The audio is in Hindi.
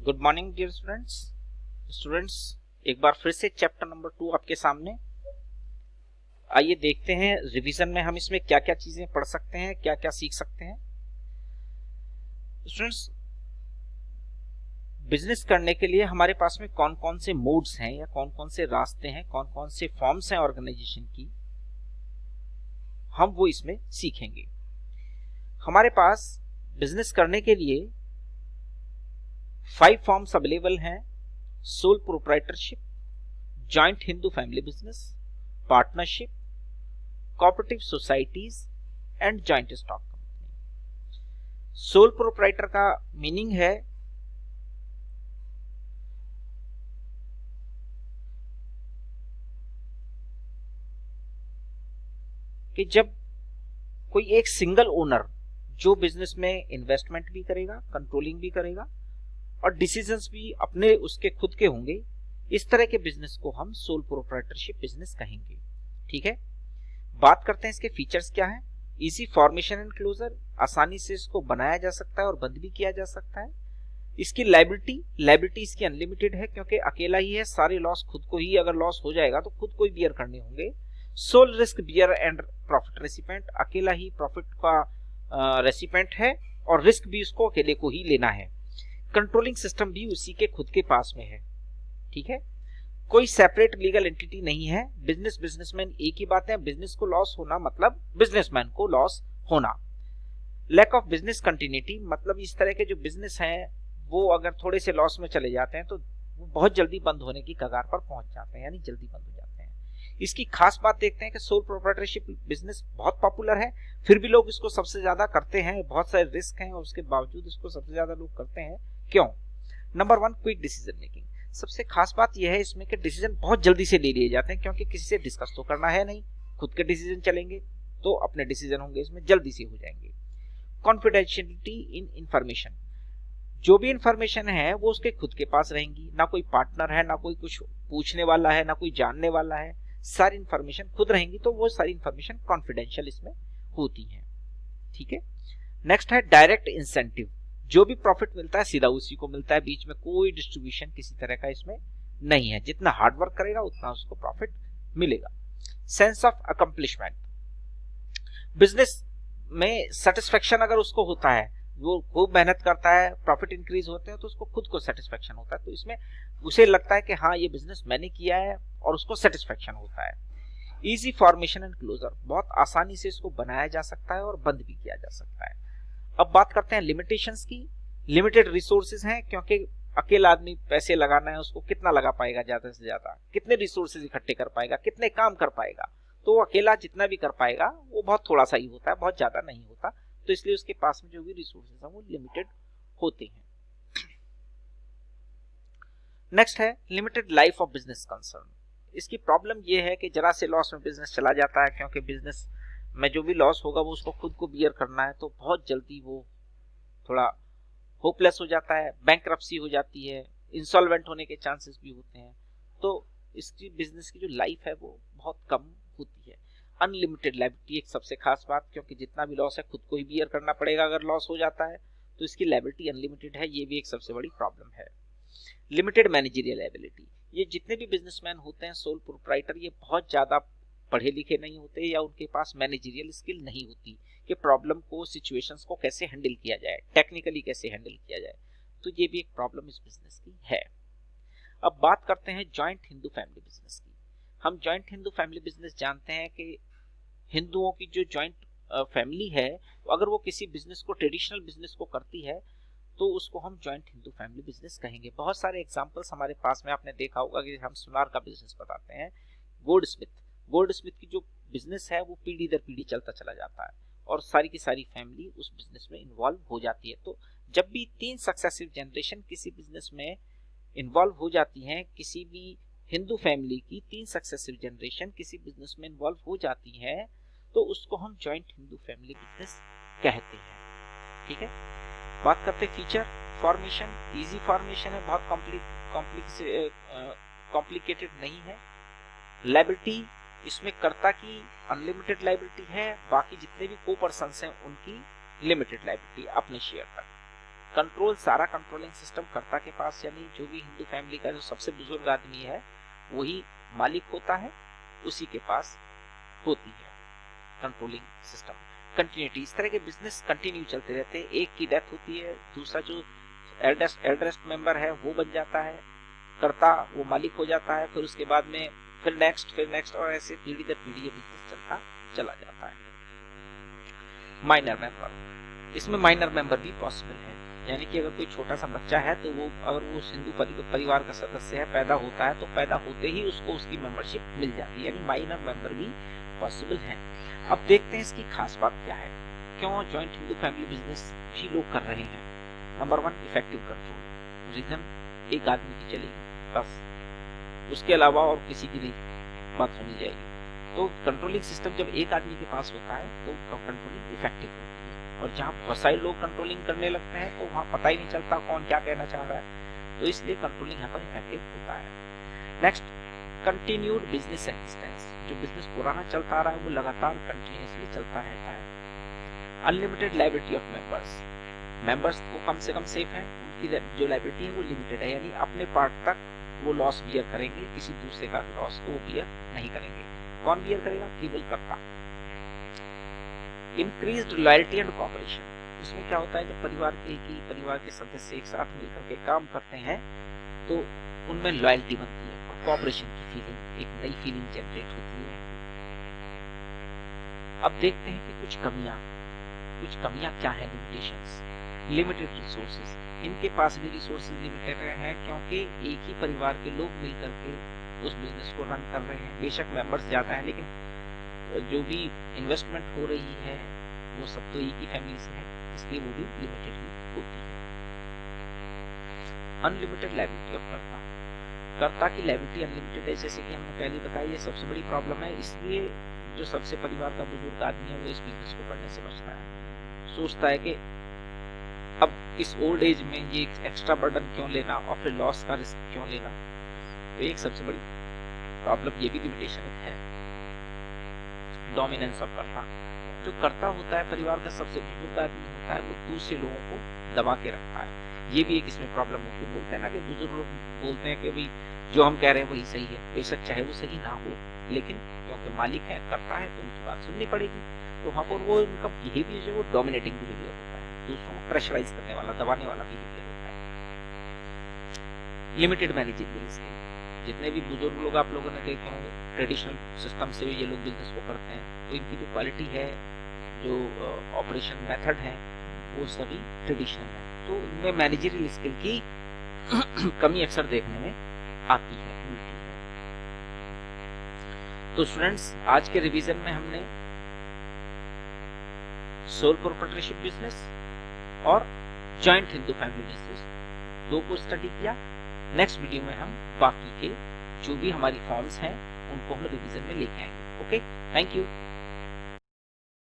गुड मॉर्निंग डियर स्टूडेंट्स एक बार फिर से चैप्टर नंबर 2 आपके सामने। आइए देखते हैं रिवीजन में हम इसमें क्या क्या चीजें पढ़ सकते हैं, क्या क्या सीख सकते हैं। स्टूडेंट्स, बिजनेस करने के लिए हमारे पास में कौन कौन से मोड्स हैं या कौन कौन से रास्ते हैं, कौन कौन से फॉर्म्स हैं ऑर्गेनाइजेशन की, हम वो इसमें सीखेंगे। हमारे पास बिजनेस करने के लिए 5 फॉर्म्स अवेलेबल हैं: sole proprietorship, joint Hindu family business, partnership, cooperative societies and joint stock company. Sole proprietor का मीनिंग है कि जब कोई एक सिंगल ओनर जो बिजनेस में इन्वेस्टमेंट भी करेगा, कंट्रोलिंग भी करेगा और डिसीजंस भी अपने उसके खुद के होंगे, इस तरह के बिजनेस को हम सोल प्रोप्राइटरशिप बिजनेस कहेंगे। ठीक है, बात करते हैं इसके फीचर्स क्या है। इजी फॉर्मेशन एंड क्लोजर, आसानी से इसको बनाया जा सकता है और बंद भी किया जा सकता है। इसकी लायबिलिटी इसकी अनलिमिटेड है क्योंकि अकेला ही है, सारे लॉस खुद को ही, अगर लॉस हो जाएगा तो खुद को ही बियर करने होंगे। Sole risk bear and profit recipient, अकेला ही प्रॉफिट का रेसिपेंट है और रिस्क भी उसको अकेले को ही लेना है। कंट्रोलिंग सिस्टम भी उसी के खुद के पास में है। ठीक है, कोई सेपरेट लीगल एंटिटी नहीं है। बिजनेसमैन एक ही बात है, बिजनेस को लॉस होना मतलब बिजनेसमैन को लॉस होना। लैक ऑफ बिजनेस कंटिन्यूटी, मतलब इस तरह के जो बिजनेस हैं वो अगर थोड़े से लॉस में चले जाते हैं तो वो बहुत जल्दी बंद होने की कगार पर पहुंच जाते हैं, यानी जल्दी बंद हो जाते हैं। इसकी खास बात देखते हैं कि सोल प्रोप्राइटरशिप बिजनेस बहुत पॉपुलर है, फिर भी लोग इसको सबसे ज्यादा करते हैं। बहुत सारे रिस्क हैं और उसके बावजूद इसको सबसे ज्यादा लोग करते हैं। क्यों? Number 1, quick decision making. सबसे खास बात यह है इसमें कि डिसीजन बहुत जल्दी से ले लिए जाते हैं क्योंकि किसी से डिस्कस तो करना है नहीं, खुद के डिसीजन चलेंगे तो अपने डिसीजन होंगे इसमें जल्दी से हो जाएंगे। कॉन्फिडेंशियलिटी इन इंफॉर्मेशन, जो भी इंफॉर्मेशन है वो उसके खुद के पास रहेंगी, ना कोई पार्टनर है, ना कोई कुछ पूछने वाला है, ना कोई जानने वाला है, सारी इंफॉर्मेशन खुद रहेंगी, तो वो सारी इंफॉर्मेशन कॉन्फिडेंशियल इसमें होती है। ठीक है, नेक्स्ट है डायरेक्ट इंसेंटिव, जो भी प्रॉफिट मिलता है सीधा उसी को मिलता है, बीच में कोई डिस्ट्रीब्यूशन किसी तरह का इसमें नहीं है। जितना हार्ड वर्क करेगा उतना उसको प्रॉफिट मिलेगा। सेंस ऑफ अकम्प्लिशमेंट, बिजनेस में सेटिस्फेक्शन अगर उसको होता है, वो खूब मेहनत करता है, प्रॉफिट इंक्रीज होते हैं तो उसको खुद को सेटिस्फेक्शन होता है, तो इसमें उसे लगता है कि हाँ ये बिजनेस मैंने किया है और उसको सेटिस्फेक्शन होता है। इजी फॉर्मेशन एंड क्लोजर, बहुत आसानी से इसको बनाया जा सकता है और बंद भी किया जा सकता है। अब बात करते हैं लिमिटेशंस की। लिमिटेड रिसोर्सेज हैं क्योंकि अकेला आदमी पैसे लगाना है, उसको कितना लगा पाएगा, ज्यादा से ज्यादा कितने रिसोर्सेज इकट्ठे कर पाएगा, कितने काम कर पाएगा, तो अकेला जितना भी कर पाएगा वो बहुत थोड़ा सा ही होता है, बहुत ज्यादा नहीं होता, तो इसलिए उसके पास में जो भी रिसोर्सेज हैं वो लिमिटेड होते हैं। नेक्स्ट है limited life of business concern. इसकी प्रॉब्लम ये है कि जरा से लॉस में बिजनेस चला जाता है क्योंकि बिजनेस में जो भी लॉस होगा वो उसको खुद को बियर करना है, तो बहुत जल्दी वो थोड़ा होपलेस हो जाता है, बैंकरप्सी हो जाती है, इंसॉल्वेंट होने के चांसेस भी होते हैं, तो इसकी बिजनेस की जो लाइफ है वो बहुत कम होती है। अनलिमिटेड लायबिलिटी एक सबसे खास बात, क्योंकि जितना भी लॉस है खुद को ही बियर करना पड़ेगा अगर लॉस हो जाता है, तो इसकी लायबिलिटी अनलिमिटेड है, ये भी एक सबसे बड़ी प्रॉब्लम है। लिमिटेड मैनेजरियल एबिलिटी, ये जितने भी बिजनेसमैन होते हैं सोल प्रोप्राइटर, ये बहुत ज्यादा पढ़े लिखे नहीं होते या उनके पास मैनेजरियल स्किल नहीं होती कि प्रॉब्लम को, सिचुएशंस को कैसे हैंडल किया जाए, टेक्निकली कैसे हैंडल किया जाए, तो ये भी एक प्रॉब्लम इस बिजनेस की है। अब बात करते हैं जॉइंट हिंदू फैमिली बिजनेस की। हम जॉइंट हिंदू फैमिली बिजनेस जानते हैं कि हिंदुओं की जो जॉइंट फैमिली है, अगर वो किसी बिजनेस को, ट्रेडिशनल बिजनेस को करती है तो उसको हम जॉइंट हिंदू फैमिली बिजनेस कहेंगे। बहुत सारे एग्जांपल्स हमारे पास में आपने देखा होगा कि हम सुनार का बिजनेस बताते हैं, गोल्ड स्मिथ की जो बिजनेस है वो पीढ़ी दर पीढ़ी चलता चला जाता है और सारी की सारी फैमिली उस बिजनेस में इन्वॉल्व हो जाती है। तो जब भी 3 सक्सेसिव जनरेशन किसी बिजनेस में इन्वॉल्व हो जाती हैं, किसी भी हिंदू फैमिली की 3 सक्सेसिव जनरेशन किसी बिजनेस में इन्वॉल्व हो जाती है, तो उसको हम जॉइंट हिंदू फैमिली बिजनेस कहते हैं। ठीक है, बात करते फीचर। फॉर्मेशन इजी फॉर्मेशन है, बहुत कॉम्प्लिकेटेड नहीं है। लायबिलिटी, इसमें कर्ता की अनलिमिटेड लायबिलिटी है, बाकी जितने भी को पर्सन्स हैं उनकी लिमिटेड लायबिलिटी अपने शेयर तक। कंट्रोल सारा कंट्रोलिंग सिस्टम कर्ता के पास, यानी जो भी हिंदू फैमिली का जो सबसे बुजुर्ग आदमी है वही मालिक होता है, उसी के पास होती है कंट्रोलिंग सिस्टम। कंटिन्यूटी, इस तरह के बिजनेस कंटिन्यू चलते रहते हैं। एक की डेथ होती है, दूसरा जो एल्डेस्ट मेंबर है वो बन जाता है कर्ता, वो मालिक हो जाता है, फिर उसके बाद में फिर नेक्स्ट और ऐसे पीढ़ी दर पीढ़ी ये बिजनेस चलता चला जाता है। माइनर मेंबर, इसमें माइनर मेंबर भी पॉसिबल है, यानी कि अगर कोई छोटा सा बच्चा है तो वो अगर वो हिंदू परिवार का सदस्य है, पैदा होता है, तो पैदा होते ही उसको उसकी मेंबरशिप मिल जाती है, यानी माइनर मेंबर भी पॉसिबल है। अब देखते हैं इसकी खास बात क्या है, क्यों जॉइंट हिंदू फैमिली बिजनेस भी लोग कर रहे हैं। Number 1, effective control. रीजन, एक आदमी की चलेगी बस, उसके अलावा और किसी की नहीं बात सुनी जाएगी। तो कंट्रोलिंग सिस्टम जब एक आदमी के पास होता है तो कंट्रोलिंग इफेक्टिव होती है, और जहाँ बहुत सारे लोग कंट्रोलिंग करने लगते हैं तो वहाँ पता ही नहीं चलता कौन क्या कहना चाह रहा है, तो इसलिए कंट्रोलिंग यहाँ पर इफेक्टिव होता है। नेक्स्ट, कंटिन्यूड बिजनेस एक्सिस्टेंस, जो बिजनेस पुराना चलता आ रहा है वो लगातार कंटिन्यूसली चलता रहता है। अनलिमिटेड लायबिलिटी ऑफ मेंबर्स को कम से कम सेफ है, उनकी जो लायबिलिटी है वो लिमिटेड है, यानी अपने पार्ट तक वो लॉस बियर करेंगे, किसी दूसरे का लॉस को वो बियर नहीं करेंगे। कौन बियर करेगा? केवल कर्ता। इंक्रीज्ड लॉयल्टी एंड कोऑपरेशन, इसमें क्या होता है जब परिवार के सदस्य एक साथ मिलकर के काम करते हैं तो उनमें लॉयल्टी बनती है और कोऑपरेशन की फीलिंग, एक नई फीलिंग जनरेट होती है। अब देखते हैं कि कुछ कमियां क्या है। लिमिटेशंस, लिमिटेड रिसोर्सेज, इनके पास भी रिसोर्सेज लिमिटेड हैं क्योंकि एक ही परिवार के लोग मिलकर के उस बिजनेस को रन कर रहे हैं। बेशक मेंबर्स ज्यादा हैं लेकिन जो भी इन्वेस्टमेंट हो रही है वो सब तो एक ही फैमिली से है, इसलिए वो भी लिमिटेड ही होती है। अनलिमिटेड लायबिलिटी ऑफ कर्ता की लायबिलिटी अनलिमिटेड है, जैसे कि हमने पहले बताया, ये सबसे बड़ी प्रॉब्लम है। इसलिए जो सबसे परिवार का बुजुर्ग आदमी है वो इस बिजनेस को करने से बचता है, सोचता है कि अब इस ओल्ड एज में ये एक्स्ट्रा बर्डन क्यों लेना और फिर लॉस का रिस्क क्यों लेना। तो एक सबसे बड़ी प्रॉब्लम ये भी लिमिटेशन है। डोमिनेंस ऑफ कर्ता, जो कर्ता होता है परिवार का सबसे बुजुर्ग आदमी होता है, वो दूसरे लोगों को दबा के रखता है। ये भी एक इसमें प्रॉब्लम होती है। बोलते हैं ना कि बुजुर्ग लोग बोलते हैं कि भाई जो हम कह रहे हैं वही सही है, बेशक चाहे वो सही ना हो, लेकिन क्योंकि मालिक है, करता है, तो उनकी बात सुननी पड़ेगी। तो वहां पर वो उनका बिहेवियर जो वो डोमिनेटिंग बिहेवियर होता है, दूसरों को प्रेशराइज करने वाला, दबाने वाला बिहेवियर होता है। लिमिटेड मैनेजरियल स्किल, जितने भी बुजुर्ग लोग आप लोगों ने देखे होंगे ट्रेडिशनल सिस्टम से ये लोग बिजनेस को करते हैं, तो इनकी जो क्वालिटी है, जो ऑपरेशन मेथड है, वो सभी ट्रेडिशनल है, तो इनमें मैनेजरियल स्किल की कमी अक्सर देखने में आती है, मिलती है। तो स्टूडेंट्स, आज के रिवीजन में हमने सोल प्रोप्राइटरशिप बिजनेस और जॉइंट हिंदू फैमिली बिजनेस दो को स्टडी किया। नेक्स्ट वीडियो में हम बाकी के जो भी हमारी फॉर्म्स हैं उनको हम रिवीजन में लेके आएंगे। Okay, thank you.